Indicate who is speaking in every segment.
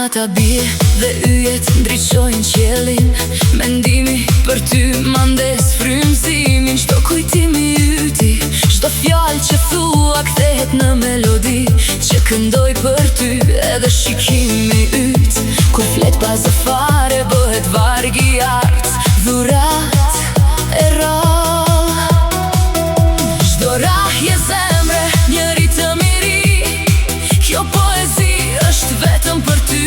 Speaker 1: nata bie dhe yjet ndriçojnë qiellin. Mendimi për ty mandes frymëzimin. Çdo kujtim i yti, çdo fjalë që thua kthehet në melodi që këndoj për ty. Edhe shikimi yt kur flet pa zëfare bëhet varg i art, dhurat e rrallë. Çdo rahje zemre, një ritëm i ri. Kjo poezi është vetëm për ty.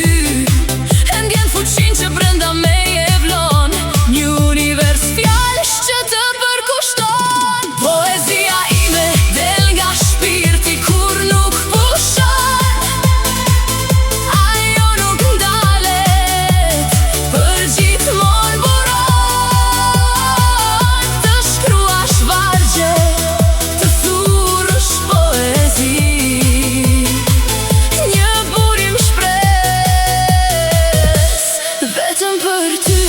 Speaker 1: E ndjen fuqin që brenda meje e vlon. Një univers fjalësh që të përkushton. Poezia ime del nga shpirti kur nuk pushon. Ajo nuk ndalet, përgjithmonë buron. Të shkruash vargje, të thurësh poezi. Një burim shpres vetëm për ty.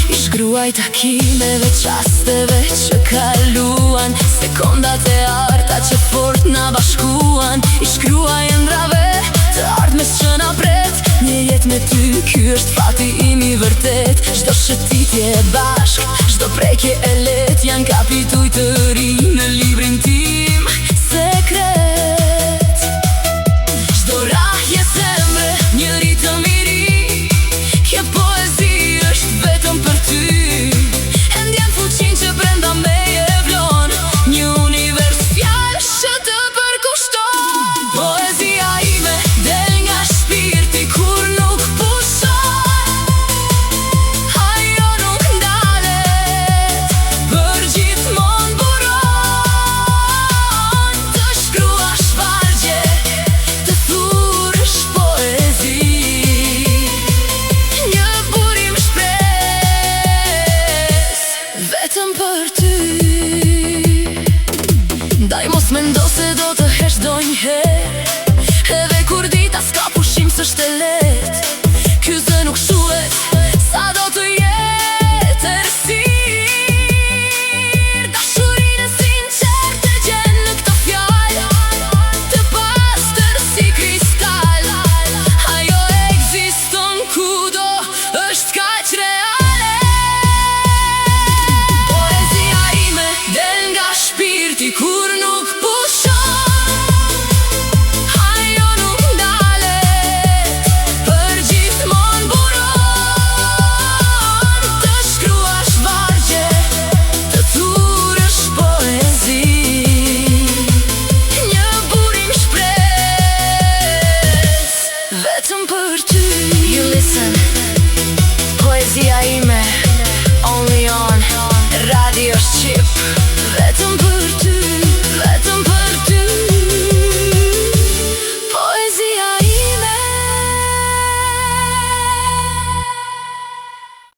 Speaker 1: I shkruaj takimeve, qasteve që kaluan, sekondat e arta që fort na bashkuan. I shkruaj ëndrave të ardhmes që na pret. Një jetë me ty, ky është fati im i vërtet. Çdo shëtitje e bashk, çdo prekje e let, janë kapituj të ri në librin tim sekret. Çdo rahje zemre, një ritëm i ri. Kjo poezi është vetëm për ty. E ndjen fuqin që brenda meje e vlon. Një univers fjalësh që të përkushton. Poezia ime del nga shpirti kur nuk pushon. Ajo nuk ndalet, përgjithmonë buron. Të shkruash vargje, të thurësh poezi. Një burim shpres vetëm për ty. Ndaj mos mendo se do të hesh donjëherë, edhe kur dita s'ka pushim s'është e lehtë.